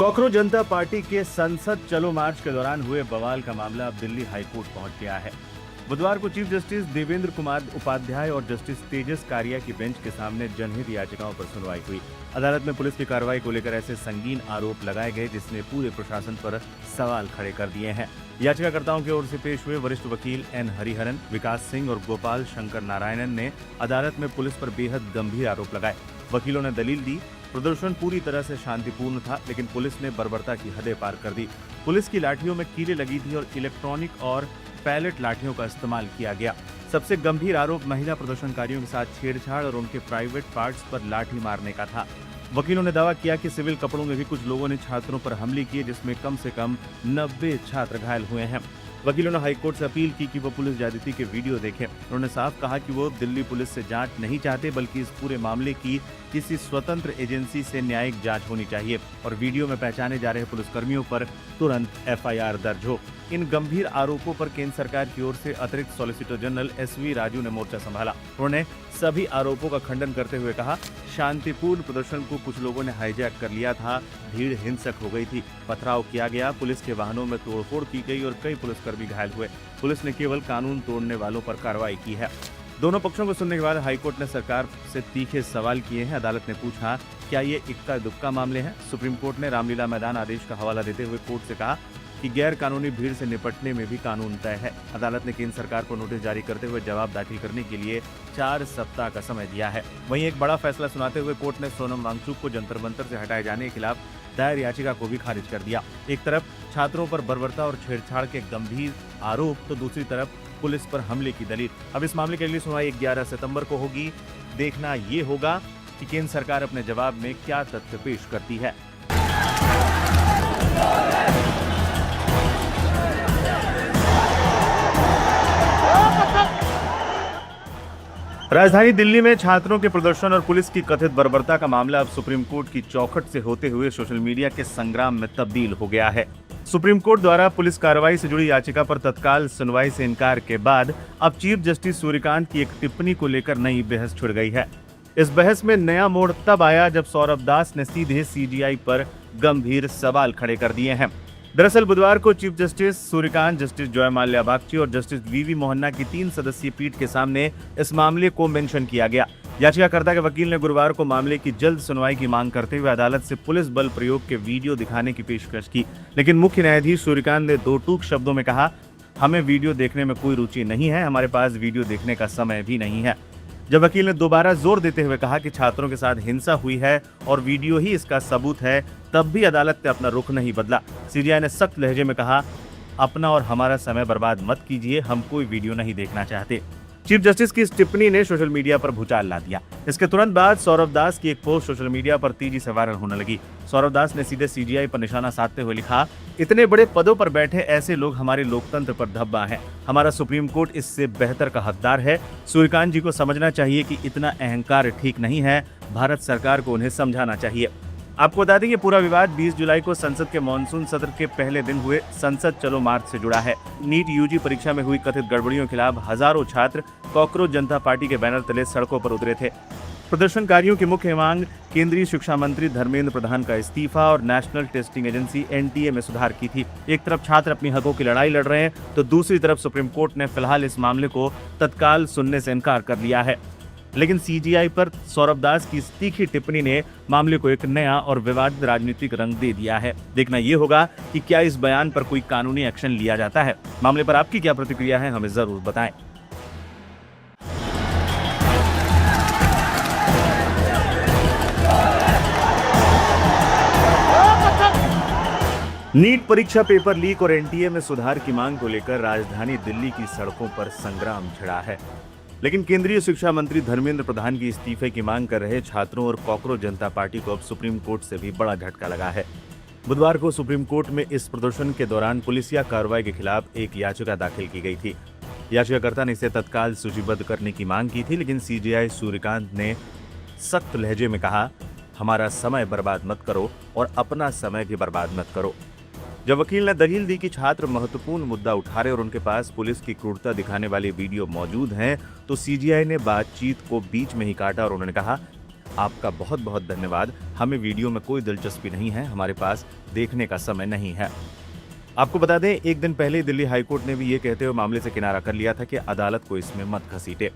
Cockroach जनता party के संसद चलो मार्च के दौरान हुए बवाल का मामला अब दिल्ली हाईकोर्ट पहुंच गया है। बुधवार को चीफ जस्टिस देवेंद्र कुमार उपाध्याय और जस्टिस तेजस कारिया की बेंच के सामने जनहित याचिकाओं पर सुनवाई हुई। अदालत में पुलिस की कार्रवाई को लेकर ऐसे संगीन आरोप लगाए गए जिसने पूरे प्रशासन पर सवाल खड़े कर दिए हैं। याचिकाकर्ताओं की ओर से पेश हुए वरिष्ठ वकील एन हरिहरन, विकास सिंह और गोपाल शंकर नारायणन ने अदालत में पुलिस पर बेहद गंभीर आरोप लगाए। वकीलों ने दलील दी, प्रदर्शन पूरी तरह से शांतिपूर्ण था, लेकिन पुलिस ने बर्बरता की हदें पार कर दी। पुलिस की लाठियों में कीलें लगी थी और इलेक्ट्रॉनिक और पैलेट लाठियों का इस्तेमाल किया गया। सबसे गंभीर आरोप महिला प्रदर्शनकारियों के साथ छेड़छाड़ और उनके प्राइवेट पार्ट्स पर लाठी मारने का था। वकीलों ने दावा किया कि सिविल कपड़ों में भी कुछ लोगों ने छात्रों पर हमले किए, जिसमें कम से कम 90 छात्र घायल हुए हैं। वकीलों ने हाईकोर्ट से अपील की कि वो पुलिस ज्यादती के वीडियो देखें। उन्होंने साफ कहा कि वो दिल्ली पुलिस से जांच नहीं चाहते, बल्कि इस पूरे मामले की किसी स्वतंत्र एजेंसी से न्यायिक जांच होनी चाहिए और वीडियो में पहचाने जा रहे पुलिसकर्मियों पर तुरंत एफआईआर दर्ज हो। इन गंभीर आरोपों पर केंद्र सरकार की ओर से अतिरिक्त सॉलिसिटर जनरल एसवी राजू ने मोर्चा संभाला। उन्होंने सभी आरोपों का खंडन करते हुए कहा, शांतिपूर्ण प्रदर्शन को कुछ लोगों ने हाईजैक कर लिया था, भीड़ हिंसक हो गई थी, पथराव किया गया, पुलिस के वाहनों में तोड़फोड़ की गई और कई पुलिसकर्मी घायल हुए। पुलिस ने केवल कानून तोड़ने वालों पर कार्रवाई की है। दोनों पक्षों को सुनने के बाद हाईकोर्ट ने सरकार से तीखे सवाल किए हैं। अदालत ने पूछा, क्या ये इक्का दुक्का मामले हैं? सुप्रीम कोर्ट ने रामलीला मैदान आदेश का हवाला देते हुए कोर्ट से कहा कि गैर कानूनी भीड़ से निपटने में भी कानून तय है। अदालत ने केंद्र सरकार को नोटिस जारी करते हुए जवाब दाखिल करने के लिए 4 सप्ताह का समय दिया है। वहीं एक बड़ा फैसला सुनाते हुए कोर्ट ने सोनम वांगचुक को जंतर मंतर से हटाए जाने के खिलाफ दायर याचिका को भी खारिज कर दिया। एक तरफ छात्रों पर बर्बरता और छेड़छाड़ के गंभीर आरोप, तो दूसरी तरफ पुलिस पर हमले की दलील। अब इस मामले के अगली सुनवाई 11 सितंबर को होगी। देखना ये होगा कि केंद्र सरकार अपने जवाब में क्या तथ्य पेश करती है। राजधानी दिल्ली में छात्रों के प्रदर्शन और पुलिस की कथित बर्बरता का मामला अब सुप्रीम कोर्ट की चौखट से होते हुए सोशल मीडिया के संग्राम में तब्दील हो गया है। सुप्रीम कोर्ट द्वारा पुलिस कार्रवाई से जुड़ी याचिका पर तत्काल सुनवाई से इनकार के बाद अब चीफ जस्टिस सूर्यकांत की एक टिप्पणी को लेकर नई बहस छिड़ गई है। इस बहस में नया मोड़ तब आया जब सौरभ दास ने सीधे सीजीआई पर गंभीर सवाल खड़े कर दिए हैं। दरअसल बुधवार को chief justice Suryakant, justice Joy Mallya Bagchi और जस्टिस वीवी मोहन्ना की 3 सदस्यीय पीठ के सामने इस मामले को मेंशन किया गया। याचिकाकर्ता के वकील ने गुरुवार को मामले की जल्द सुनवाई की मांग करते हुए अदालत से पुलिस बल प्रयोग के वीडियो दिखाने की पेशकश की, लेकिन मुख्य न्यायाधीश सूर्यकांत ने 2 टूक शब्दों में कहा, हमें वीडियो देखने में कोई रुचि नहीं है, हमारे पास वीडियो देखने का समय भी नहीं है। जब वकील ने दोबारा जोर देते हुए कहा कि छात्रों के साथ हिंसा हुई है और वीडियो ही इसका सबूत है, तब भी अदालत ने अपना रुख नहीं बदला। सीजीआई ने सख्त लहजे में कहा, अपना और हमारा समय बर्बाद मत कीजिए, हम कोई वीडियो नहीं देखना चाहते। चीफ जस्टिस की इस टिप्पणी ने सोशल मीडिया पर भूचाल ला दिया। इसके तुरंत बाद सौरभ दास की एक पोस्ट सोशल मीडिया पर तेजी से वायरल होने लगी। सौरभ दास ने सीधे सीजीआई पर निशाना साधते हुए लिखा, इतने बड़े पदों पर बैठे ऐसे लोग हमारे लोकतंत्र पर धब्बा हैं। हमारा सुप्रीम कोर्ट इससे बेहतर का हकदार है। सूर्यकांत जी को समझना चाहिए कि इतना अहंकार ठीक नहीं है। भारत सरकार को उन्हें समझाना चाहिए। आपको बता दें कि पूरा विवाद 20 जुलाई को संसद के मानसून सत्र के पहले दिन हुए संसद चलो मार्च से जुड़ा है। नीट यूजी परीक्षा में हुई कथित गड़बड़ियों के खिलाफ हजारों छात्र कॉकरोच जनता पार्टी के बैनर तले सड़कों पर उतरे थे। प्रदर्शनकारियों की मुख्य मांग केंद्रीय शिक्षा मंत्री धर्मेंद्र प्रधान का इस्तीफा और नेशनल टेस्टिंग एजेंसी एनटीए में सुधार की थी। एक तरफ छात्र अपनी हकों की लड़ाई लड़ रहे हैं, तो दूसरी तरफ सुप्रीम कोर्ट ने फिलहाल इस मामले को तत्काल सुनने से इनकार कर लिया है। लेकिन सीजीआई पर सौरभ दास की तीखी टिप्पणी ने मामले को एक नया और विवादित राजनीतिक रंग दे दिया है। देखना यह होगा कि क्या इस बयान पर कोई कानूनी एक्शन लिया जाता है। मामले पर आपकी क्या प्रतिक्रिया है, हमें जरूर बताएं। नीट परीक्षा पेपर लीक और एनटीए में सुधार की मांग को लेकर राजधानी दिल्ली की सड़कों पर संग्राम छिड़ा है। लेकिन केंद्रीय शिक्षा मंत्री धर्मेंद्र प्रधान की इस्तीफे की मांग कर रहे छात्रों और कॉकरोच जनता पार्टी को अब सुप्रीम कोर्ट से भी बड़ा झटका लगा है। बुधवार को सुप्रीम कोर्ट में इस प्रदर्शन के दौरान पुलिसिया कार्रवाई के खिलाफ एक याचिका दाखिल की गई थी। याचिकाकर्ता ने इसे तत्काल सूचीबद्ध करने की मांग की थी, लेकिन सीजीआई सूर्यकांत ने सख्त लहजे में कहा, हमारा समय बर्बाद मत करो और अपना समय भी बर्बाद मत करो। जब वकील ने दलील दी कि छात्र महत्वपूर्ण मुद्दा उठा रहे और उनके पास पुलिस की क्रूरता दिखाने वाली वीडियो मौजूद हैं, तो सीजीआई ने बातचीत को बीच में ही काटा और उन्होंने कहा, आपका बहुत बहुत धन्यवाद। हमें वीडियो में कोई दिलचस्पी नहीं है, हमारे पास देखने का समय नहीं है। आपको बता दें, एक दिन पहले दिल्ली हाईकोर्ट ने भी ये कहते हुए मामले से किनारा कर लिया था कि अदालत को इसमें मत घसीटे।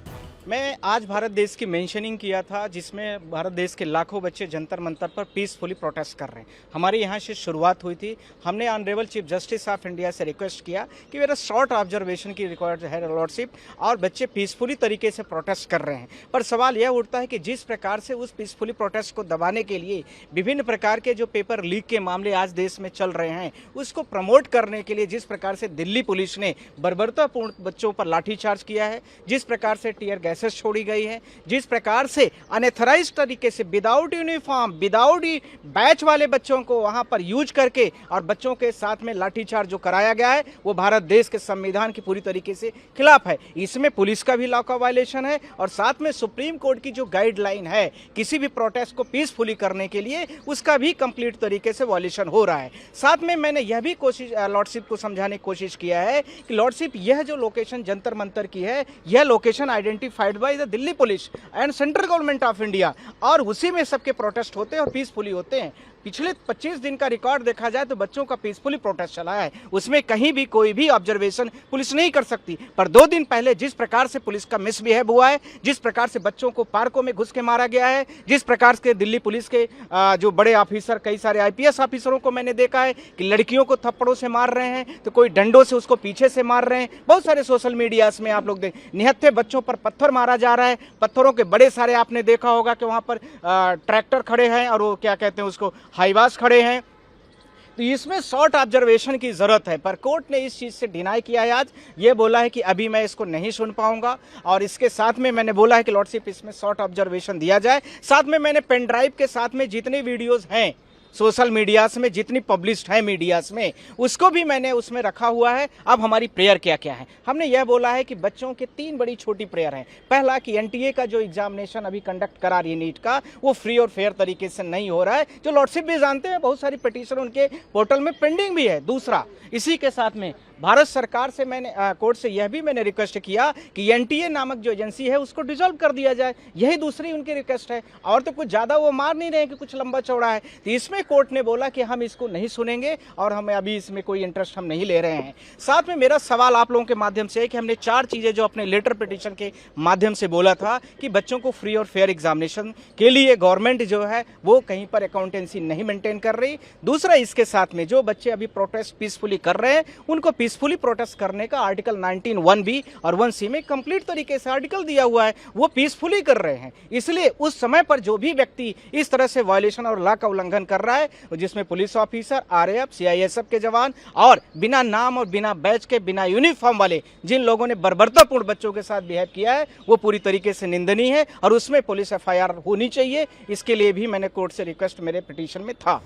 मैं आज भारत देश की मेंशनिंग किया था, जिसमें भारत देश के लाखों बच्चे जंतर मंतर पर पीसफुली प्रोटेस्ट कर रहे हैं। हमारे यहाँ से शुरुआत हुई थी। हमने honourable chief justice of India से रिक्वेस्ट किया कि मेरा शॉर्ट ऑब्जर्वेशन की रिक्वायर्ड है लॉर्डशिप, और बच्चे पीसफुली तरीके से प्रोटेस्ट कर रहे हैं। पर सवाल यह उठता है कि जिस प्रकार से उस पीसफुली प्रोटेस्ट को दबाने के लिए विभिन्न प्रकार के जो पेपर लीक के मामले आज देश में चल रहे हैं, उसको प्रमोट करने के लिए जिस प्रकार से दिल्ली पुलिस ने बर्बरतापूर्ण बच्चों पर लाठीचार्ज किया है, जिस प्रकार से टीयर गैसेस छोड़ी गई है, जिस प्रकार से अनएथराइज तरीके से विदाउट यूनिफॉर्म, विदाउट बैच वाले बच्चों को वहां पर यूज करके और बच्चों के साथ में लाठीचार्ज जो कराया गया है, वो भारत देश के संविधान की पूरी तरीके से खिलाफ है। इसमें पुलिस का भी लॉ का वायलेशन है और साथ में सुप्रीम कोर्ट की जो गाइडलाइन है किसी भी प्रोटेस्ट को पीसफुली करने के लिए, उसका भी कंप्लीट तरीके से वायलेशन हो रहा है। साथ में मैंने यह भी लॉर्डशिप को समझाने की कोशिश किया है कि लॉर्डशिप, यह जो लोकेशन जंतर मंतर की है, यह location identified by the Delhi police and central government of India, और उसी में सबके प्रोटेस्ट होते हैं और पीसफुली होते हैं। पिछले 25 दिन का रिकॉर्ड देखा जाए तो बच्चों का पीसफुली प्रोटेस्ट चला है, उसमें कहीं भी कोई भी ऑब्जर्वेशन पुलिस नहीं कर सकती। पर 2 दिन पहले जिस प्रकार से पुलिस का मिसबिहेव हुआ है, जिस प्रकार से बच्चों को पार्कों में घुस के मारा गया है, जिस प्रकार से दिल्ली पुलिस के जो बड़े ऑफिसर, कई सारे IPS ऑफिसरों को मैंने देखा है कि लड़कियों को थप्पड़ों से मार रहे हैं, तो कोई डंडों से उसको पीछे से मार रहे हैं। बहुत सारे सोशल मीडियाज में आप लोग देख, निहत्थे बच्चों पर पत्थर मारा जा रहा है। पत्थरों के बड़े सारे आपने देखा होगा कि वहां पर ट्रैक्टर खड़े हैं और वो क्या कहते हैं उसको, हाईवास खड़े हैं। तो इसमें शॉर्ट ऑब्जर्वेशन की जरूरत है, पर कोर्ट ने इस चीज से डिनाई किया है। आज ये बोला है कि अभी मैं इसको नहीं सुन पाऊंगा, और इसके साथ में मैंने बोला है कि लॉर्डशिप इसमें शॉर्ट ऑब्जर्वेशन दिया जाए। साथ में मैंने पेन ड्राइव के साथ में जितनी वीडियोस हैं सोशल मीडियाज में, जितनी पब्लिश्ड है मीडियाज में, उसको भी मैंने उसमें रखा हुआ है। अब हमारी प्रेयर क्या क्या है, हमने यह बोला है कि बच्चों के 3 बड़ी छोटी प्रेयर हैं। पहला कि NTA का जो एग्जामिनेशन अभी कंडक्ट करा रही है नीट का, वो फ्री और फेयर तरीके से नहीं हो रहा है, जो लॉर्डशिप भी जानते हैं। बहुत सारी पिटीशन उनके पोर्टल में पेंडिंग भी है। दूसरा, इसी के साथ में भारत सरकार से मैंने कोर्ट से यह भी मैंने रिक्वेस्ट किया कि NTA नामक जो एजेंसी है उसको डिसॉल्व कर दिया जाए। यही दूसरी उनकी रिक्वेस्ट है, और तो कुछ ज़्यादा वो मार नहीं रहे कि कुछ लंबा चौड़ा है। तो इसमें कोर्ट ने बोला कि हम इसको नहीं सुनेंगे और हमें अभी इसमें कोई इंटरेस्ट हम नहीं ले रहे हैं। साथ में मेरा सवाल आप लोगों के माध्यम से है कि हमने 4 चीज़ें जो अपने लेटर पिटीशन के माध्यम से बोला था कि बच्चों को फ्री और फेयर एग्जामिनेशन के लिए गवर्नमेंट जो है वो कहीं पर अकाउंटेंसी नहीं मेंटेन कर रही। दूसरा, इसके साथ में जो बच्चे अभी प्रोटेस्ट पीसफुली कर रहे हैं, उनको पीसफुली प्रोटेस्ट करने का आर्टिकल 19(1)(b) और 1(c) में कंप्लीट तरीके से आर्टिकल दिया हुआ है, वो पीसफुली कर रहे हैं। इसलिए उस समय पर जो भी व्यक्ति इस तरह से वायलेशन और लॉ का उल्लंघन कर रहा है, जिसमें पुलिस ऑफिसर, RAF, CISF के जवान और बिना नाम और बिना बैच के, बिना यूनिफॉर्म वाले जिन लोगों ने बर्बरतापूर्ण बच्चों के साथ बिहेव किया है, वो पूरी तरीके से निंदनीय है और उसमें पुलिस FIR होनी चाहिए। इसके लिए भी मैंने कोर्ट से रिक्वेस्ट मेरे पिटीशन में था।